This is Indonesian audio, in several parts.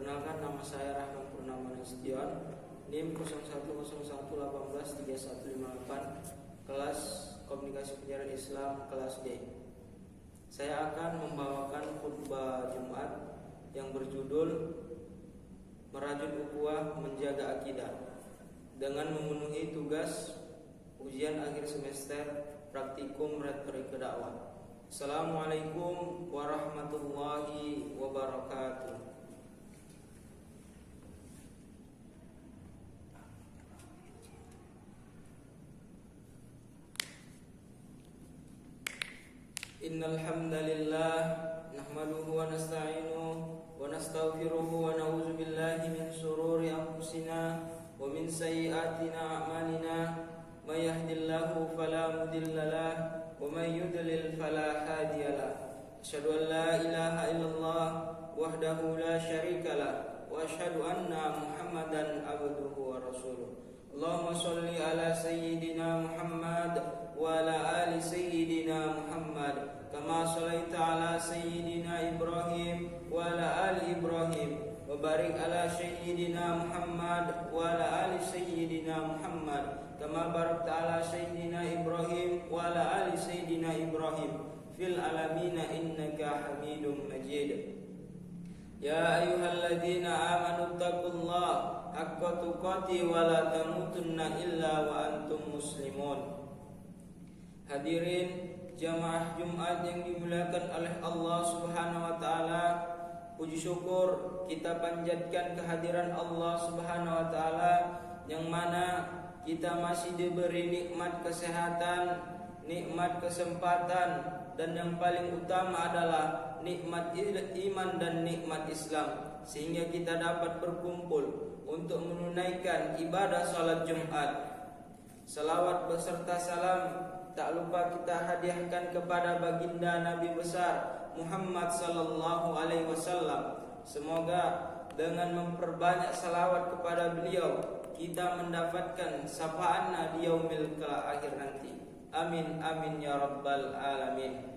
Perkenalkan, nama saya Rahman Purnama Nasution, NIM 0101183158, kelas Komunikasi Penyiaran Islam kelas D. Saya akan membawakan khutbah Jumat yang berjudul Merajut Ukhuwah Menjaga Akidah dengan memenuhi tugas ujian akhir semester praktikum retorik dakwah. Assalamualaikum warahmatullahi wabarakatuh. Innal hamdalillah nahmaduhu wa nasta'inuhu wa nastaghfiruhu wa na'udzu billahi min shururi anfusina wa min sayyiati a'malina. May yahdihillahu fala mudilla lahu wa may yudlil fala hadiya lahu. Asyhadu an la ilaha illallah wahdahu la syarika lahu wa asyhadu anna Muhammadan abduhu wa rasuluh. Allahumma shalli ala sayyidina Muhammad wa ala ali sayyidina Muhammad kama shallaita ala sayyidina Ibrahim wa ala ali Ibrahim wa barik ala sayyidina Muhammad wa ala ali sayyidina Muhammad kama barakta ala sayyidina Ibrahim wa ala ali sayyidina Ibrahim fil alamin innaka Hamidum Majid. Ya ayyuhalladzina amanu taqullaha haqqa tuqatih wa la tamutunna illa wa antum muslimun. Hadirin jamaah Jumat yang dimuliakan oleh Allah Subhanahu wa taala, puji syukur kita panjatkan kehadiran Allah Subhanahu wa taala yang mana kita masih diberi nikmat kesehatan, nikmat kesempatan, dan yang paling utama adalah nikmat iman dan nikmat Islam, sehingga kita dapat berkumpul untuk menunaikan ibadah salat Jumat. Salawat beserta salam tak lupa kita hadiahkan kepada baginda Nabi besar Muhammad sallallahu alaihi wasallam. Semoga dengan memperbanyak salawat kepada beliau kita mendapatkan syafaatnya di yaumil akhir nanti. Amin amin ya rabbal alamin.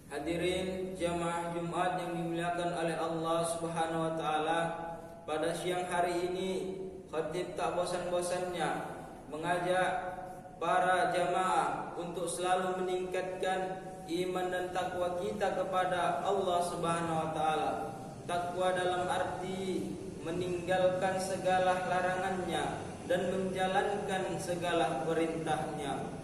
Hadirin jamaah Jumat yang dimuliakan oleh Allah Subhanahu wa taala, pada siang hari ini khatib tak bosan-bosannya mengajak para jamaah untuk selalu meningkatkan iman dan takwa kita kepada Allah Subhanahu wa taala. Takwa dalam arti meninggalkan segala larangannya dan menjalankan segala perintahnya.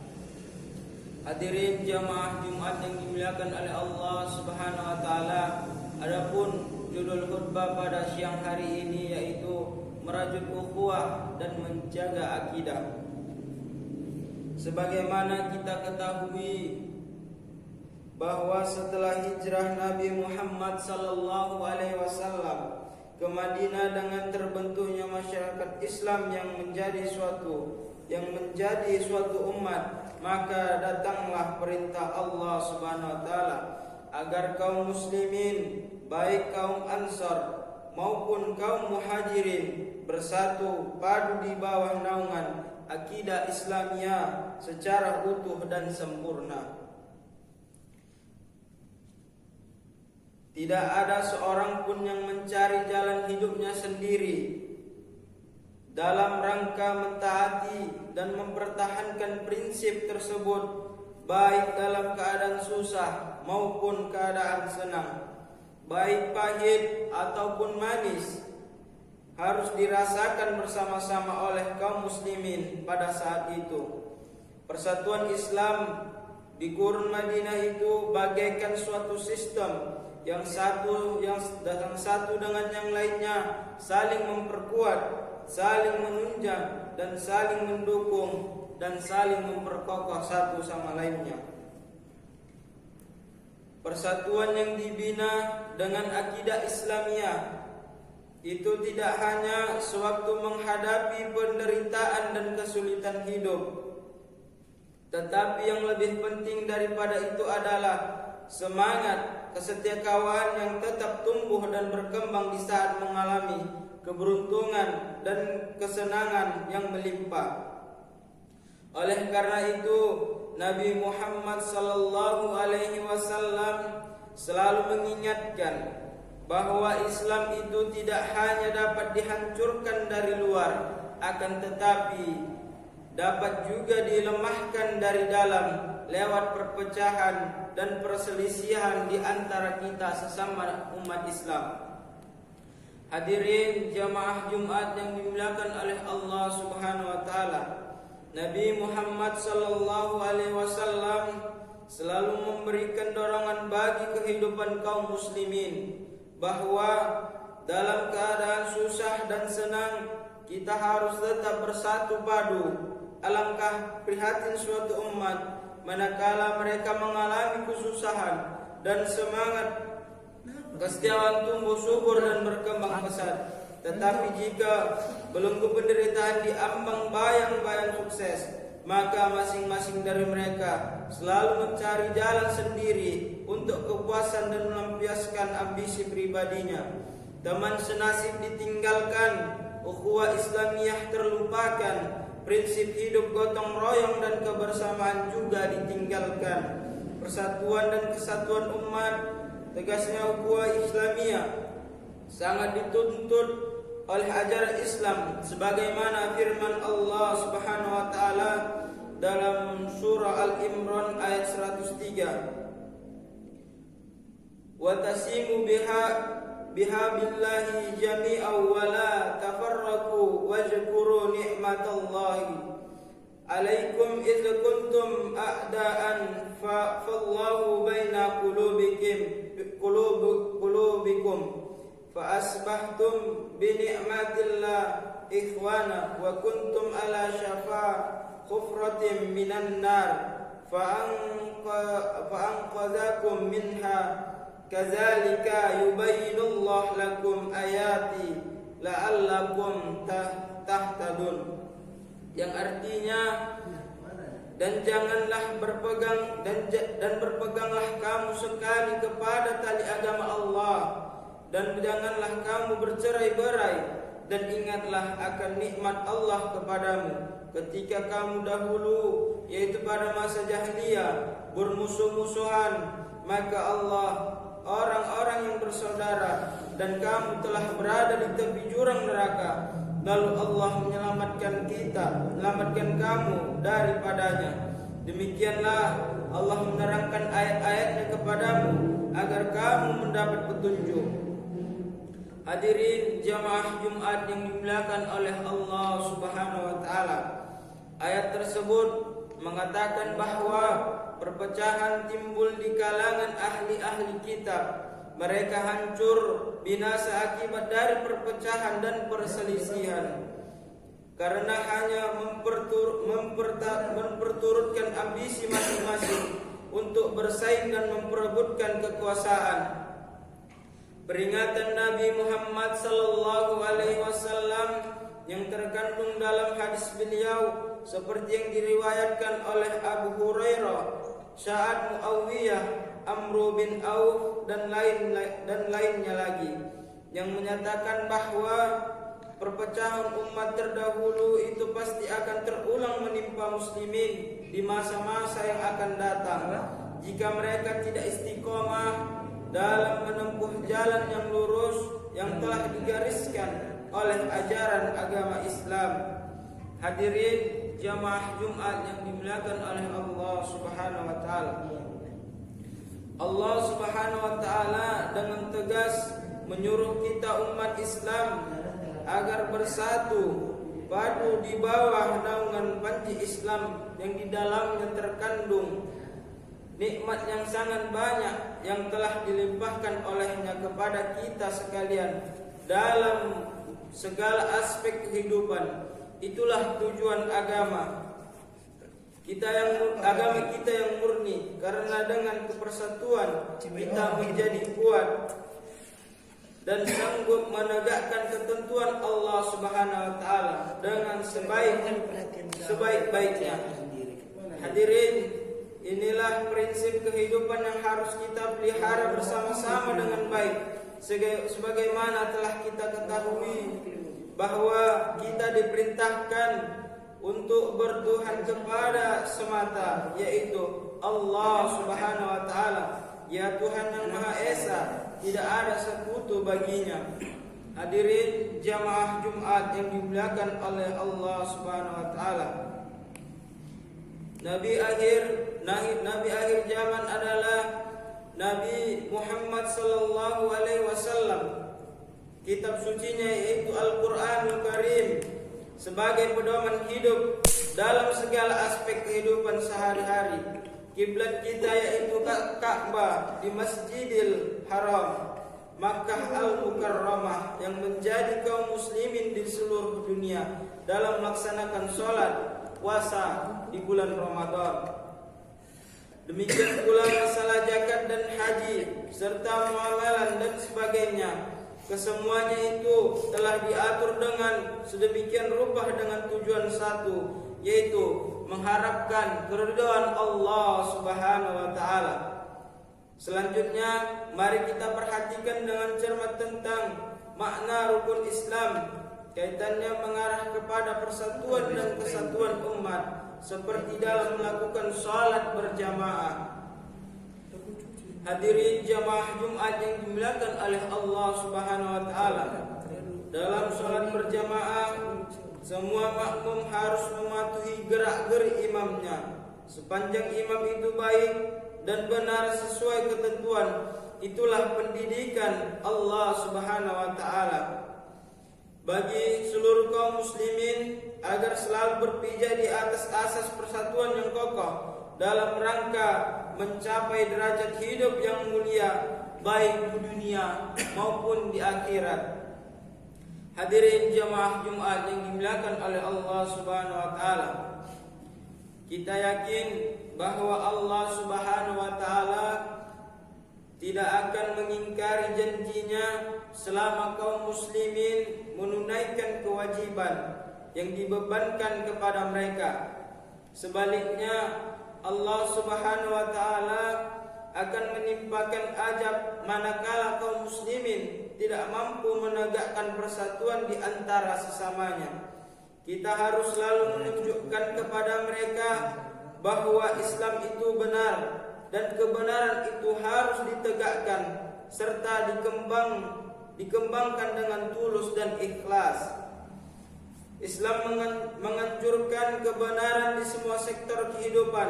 Hadirin jamaah Jumat yang dimuliakan oleh Allah Subhanahu wa taala, adapun judul khutbah pada siang hari ini yaitu merajut ukhuwah dan menjaga akidah. Sebagaimana kita ketahui bahwa setelah hijrah Nabi Muhammad sallallahu alaihi wasallam ke Madinah dengan terbentuknya masyarakat Islam yang menjadi suatu umat, maka datanglah perintah Allah Subhanahu wa taala agar kaum muslimin, baik kaum Ansar maupun kaum Muhajirin, bersatu padu di bawah naungan akidah Islamiyah secara utuh dan sempurna. Tidak ada seorang pun yang mencari jalan hidupnya sendiri dalam rangka mentaati dan mempertahankan prinsip tersebut, baik dalam keadaan susah maupun keadaan senang, baik pahit ataupun manis, harus dirasakan bersama-sama oleh kaum muslimin pada saat itu. Persatuan Islam di Qurun Madinah itu bagaikan suatu sistem yang satu dengan yang lainnya saling memperkuat, saling menunjang dan saling mendukung dan saling memperkokoh satu sama lainnya. Persatuan yang dibina dengan akidah Islamiyah itu tidak hanya sewaktu menghadapi penderitaan dan kesulitan hidup, tetapi yang lebih penting daripada itu adalah semangat kesetiakawanan yang tetap tumbuh dan berkembang di saat mengalami keberuntungan dan kesenangan yang melimpah. Oleh karena itu, Nabi Muhammad sallallahu alaihi wasallam selalu mengingatkan bahwa Islam itu tidak hanya dapat dihancurkan dari luar, akan tetapi dapat juga dilemahkan dari dalam lewat perpecahan dan perselisihan di antara kita sesama umat Islam. Hadirin jamaah Jumat yang dimuliakan oleh Allah Subhanahu wa taala, Nabi Muhammad sallallahu alaihi wasallam selalu memberikan dorongan bagi kehidupan kaum muslimin bahwa dalam keadaan susah dan senang kita harus tetap bersatu padu. Alangkah prihatin suatu umat manakala mereka mengalami kesusahan dan semangat kesetiaan tumbuh subur dan berkembang pesat. Tetapi jika belenggu penderitaan diambang bayang-bayang sukses, maka masing-masing dari mereka selalu mencari jalan sendiri untuk kepuasan dan melampiaskan ambisi pribadinya. Teman senasib ditinggalkan, ukhuwah Islamiyah terlupakan, prinsip hidup gotong royong dan kebersamaan juga ditinggalkan. Persatuan dan kesatuan umat, tegasnya ukhuwah Islamiyah, sangat dituntut oleh ajaran Islam sebagaimana firman Allah Subhanahu wa taala dalam surah Al-Imran ayat 103. Wa tasimu biha billahi jami'an wa la tafarraqu wazkuru ni'matallahi alaikum idh kuntum a'daan fallahu baina qulubikum fa asbahtum bi ni'matillah ikhwana wa kuntum ala syafa khufratin minan nar fa anqadhakum minha kadzalika yubayyinullahu lakum ayati la'allakum tahtadun, yang artinya dan janganlah berpegang dan berpeganglah kamu sekali kepada tali agama Allah, dan janganlah kamu bercerai-berai, dan ingatlah akan nikmat Allah kepadamu ketika kamu dahulu, yaitu pada masa jahiliyah, bermusuh-musuhan, maka Allah orang-orang yang bersaudara, dan kamu telah berada di tepi jurang neraka, lalu Allah menyelamatkan kamu daripadanya. Demikianlah Allah menerangkan ayat-ayatnya kepadamu agar kamu mendapat petunjuk. Hadirin jamaah Jumat yang dimuliakan oleh Allah Subhanahu wa taala, ayat tersebut mengatakan bahwa perpecahan timbul di kalangan ahli-ahli kitab. Mereka hancur binasa akibat dari perpecahan dan perselisihan, karena hanya memperturutkan ambisi masing-masing untuk bersaing dan memperebutkan kekuasaan. Peringatan Nabi Muhammad sallallahu alaihi wasallam yang terkandung dalam hadis beliau seperti yang diriwayatkan oleh Abu Hurairah, Sa'ad Muawiyah, Amru bin Auf dan lainnya lagi, yang menyatakan bahwa perpecahan umat terdahulu itu pasti akan terulang menimpa muslimin di masa-masa yang akan datang jika mereka tidak istiqomah dalam menempuh jalan yang lurus yang telah digariskan oleh ajaran agama Islam. Hadirin jamaah Jumat yang dimuliakan oleh Allah Subhanahu wa taala, Allah Subhanahu wa taala dengan tegas menyuruh kita umat Islam agar bersatu padu di bawah naungan panji Islam yang di dalamnya terkandung nikmat yang sangat banyak yang telah dilimpahkan olehnya kepada kita sekalian dalam segala aspek kehidupan. Itulah tujuan agama kita yang murni, karena dengan kepersatuan kita menjadi kuat dan sanggup menegakkan ketentuan Allah Subhanahu wa taala dengan sebaik-baiknya. Hadirin, inilah prinsip kehidupan yang harus kita pelihara bersama-sama dengan baik. Sebagaimana telah kita ketahui bahwa kita diperintahkan untuk bertuhan kepada semata, yaitu Allah Subhanahu wa taala, ya Tuhan yang Maha Esa, tidak ada sekutu baginya. Hadirin jamaah Jumat yang dimuliakan oleh Allah Subhanahu wa taala. Nabi akhir zaman adalah Nabi Muhammad sallallahu alaihi wasallam. Kitab sucinya yaitu Al-Qur'anul Karim sebagai pedoman hidup dalam segala aspek kehidupan sehari-hari. Kiblat kita yaitu Ka'bah di Masjidil Haram, Makkah Al-Mukarramah, yang menjadi kaum muslimin di seluruh dunia dalam melaksanakan sholat, puasa di bulan Ramadan. Demikian pula masalah zakat dan haji serta muamalah dan sebagainya. Kesemuanya itu telah diatur dengan sedemikian rupa dengan tujuan satu, yaitu mengharapkan keridhaan Allah Subhanahu wa taala. Selanjutnya, mari kita perhatikan dengan cermat tentang makna rukun Islam. Kaitannya mengarah kepada persatuan dan kesatuan umat, seperti dalam melakukan salat berjamaah. Hadirin jamaah Jumat yang dimuliakan oleh Allah Subhanahu wa taala. Dalam salat berjamaah, semua makmum harus mematuhi gerak-gerik imamnya. Sepanjang imam itu baik dan benar sesuai ketentuan, itulah pendidikan Allah Subhanahu wa taala bagi seluruh kaum muslimin agar selalu berpijak di atas asas persatuan yang kokoh dalam rangka mencapai derajat hidup yang mulia baik di dunia maupun di akhirat. Hadirin jamaah Jumat yang dimuliakan oleh Allah Subhanahu wa taala. Kita yakin bahwa Allah Subhanahu wa taala tidak akan mengingkari janjinya selama kaum muslimin menunaikan kewajiban yang dibebankan kepada mereka. Sebaliknya, Allah Subhanahu wa taala akan menimpakan azab manakala kaum muslimin tidak mampu menegakkan persatuan di antara sesamanya. Kita harus selalu menunjukkan kepada mereka bahwa Islam itu benar dan kebenaran itu harus ditegakkan serta dikembangkan dengan tulus dan ikhlas. Islam menganjurkan kebenaran di semua sektor kehidupan,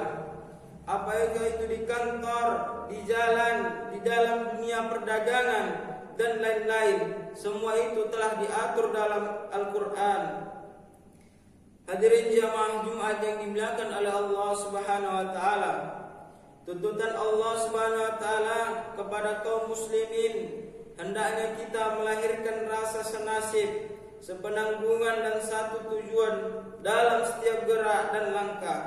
apakah itu di kantor, di jalan, di dalam dunia perdagangan dan lain-lain. Semua itu telah diatur dalam Al-Quran. Hadirin jamaah Jumat yang dimuliakan oleh Allah Subhanahu wa taala. Tuntutan Allah Subhanahu wa taala kepada kaum muslimin hendaknya kita melahirkan rasa senasib, sepenanggungan dan satu tujuan dalam setiap gerak dan langkah.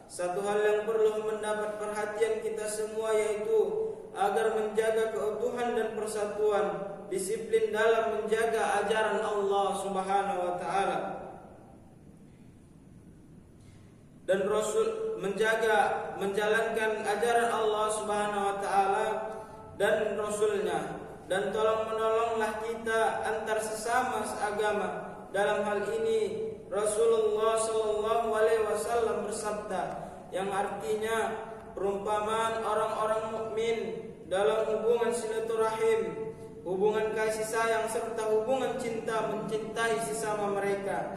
Satu hal yang perlu mendapat perhatian kita semua yaitu agar menjaga keutuhan dan persatuan, disiplin dalam menjaga ajaran Allah Subhanahu wa taala dan Rasul, menjalankan ajaran Allah Subhanahu wa taala dan Rasulnya, dan tolong menolonglah kita antar sesama seagama. Dalam hal ini Rasulullah sallallahu alaihi wasallam bersabda, yang artinya perumpamaan orang-orang mukmin dalam hubungan silaturahim, hubungan kasih sayang serta hubungan cinta mencintai sesama mereka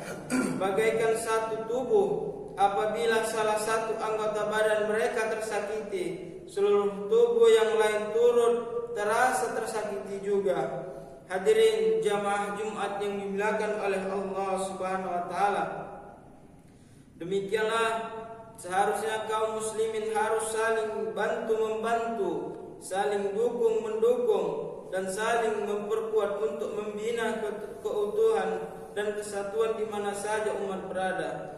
bagaikan satu tubuh. Apabila salah satu anggota badan mereka tersakiti, seluruh tubuh yang lain turut terasa tersakiti juga. Hadirin jamaah Jumat yang dimuliakan oleh Allah Subhanahu wa taala. Demikianlah seharusnya kaum muslimin harus saling bantu-membantu, saling dukung-mendukung, dan saling memperkuat untuk membina keutuhan dan kesatuan di mana saja umat berada.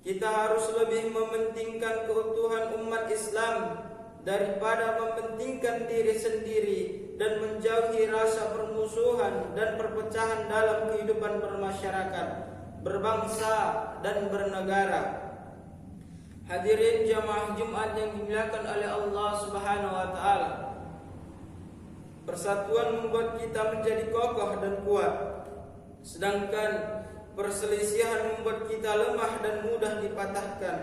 Kita harus lebih mementingkan keutuhan umat Islam daripada mementingkan diri sendiri dan menjauhi rasa permusuhan dan perpecahan dalam kehidupan bermasyarakat, berbangsa dan bernegara. Hadirin jamaah Jumat yang dimuliakan oleh Allah Subhanahu wa taala. Persatuan membuat kita menjadi kokoh dan kuat, sedangkan perselisihan membuat kita lemah dan mudah dipatahkan.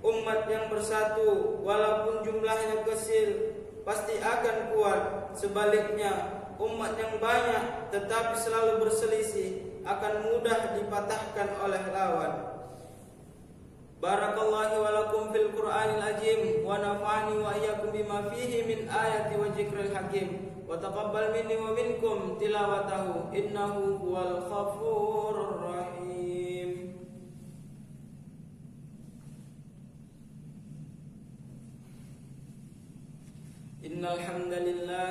Umat yang bersatu walaupun jumlahnya kecil pasti akan kuat. Sebaliknya, umat yang banyak tetapi selalu berselisih akan mudah dipatahkan oleh lawan. Barakallahu wa lakum fil Qur'anil azim wa nafa'ani wa iyyakum bima fihi min ayati wa dzikril hakim wa taqabbal minni wa minkum tilawatahu innahu huwal ghafurur rahim. Innal hamdalillah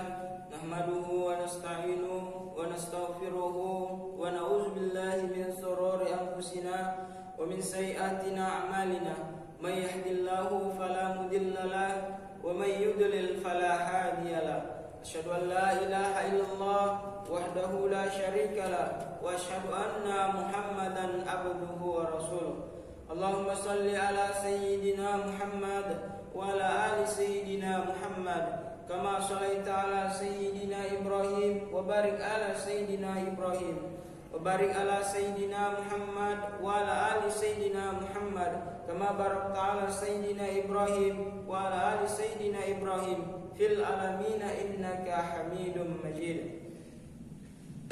nahmaduhu wa nasta'inuhu wa nastaghfiruhu wa na'udzu billahi min shururi anfusina wa min sayyiati a'malina may yahdihillahu fala mudilla lahu wa may yudlil fala hadiya lahu. Asyhadu an la ilaha illallah wahdahu la syarika lahu wa asyhadu anna Muhammadan abduhu wa rasuluh. Allahumma shalli ala sayyidina Muhammad wa ala ali sayyidina Muhammad kama shallaita ala sayyidina Ibrahim wa barik ala sayyidina Ibrahim wa barik ala sayyidina Muhammad wa ala ali sayyidina Muhammad kama barakta ala sayyidina Ibrahim wa ala ali sayyidina Ibrahim fil alamin innaka Hamidum Majid.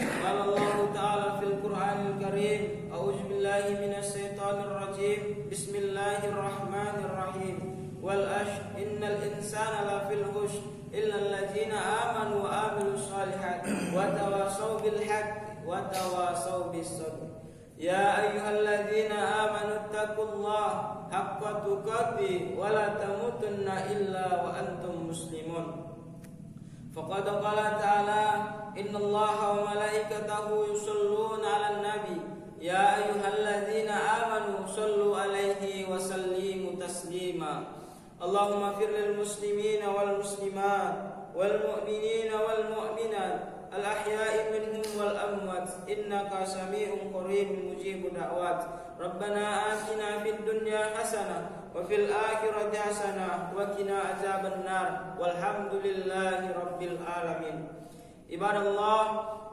Qala Allah Ta'ala fil Qur'anil Karim, a'udzu billahi minasy syaithanir rajim. Bismillahirrahmanirrahim. Wal ash innal insana lafil hush illa alladzina amanu wa amilus shalihat wa tawasaw bil haqq wa tawasaw bis sabr. Ya ayyuhalladzina amanu taqullaha haqqa tuqatih wa la tamutunna illa wa antum muslimun. Faqad qala ta'ala innallaha wa malaikatahu yusholluna 'alan nabi ya ayyuhalladzina amanu shallu 'alaihi wa sallimu taslima. Allahumma fir lil muslimina wal muslimat wal mu'minina wal mu'minat al ahya'i minhum wal amwat innaka sami'un qaribun mujibud da'wat. Rabbana atina fid dunya hasanah wa fil akhirati hasanah wa qina azaban nar walhamdulillahi rabbil alamin. Ibadallah,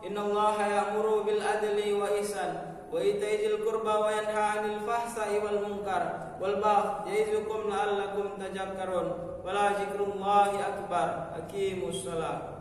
innallaha ya'muru bil adli wa ihsan wa ita'i dzil qurba wa yanha 'anil fahsai wal munkar wal baghi ya'izukum la'allakum tadhakkarun. Wa la dzikrullahi akbar. Aqimus shalah.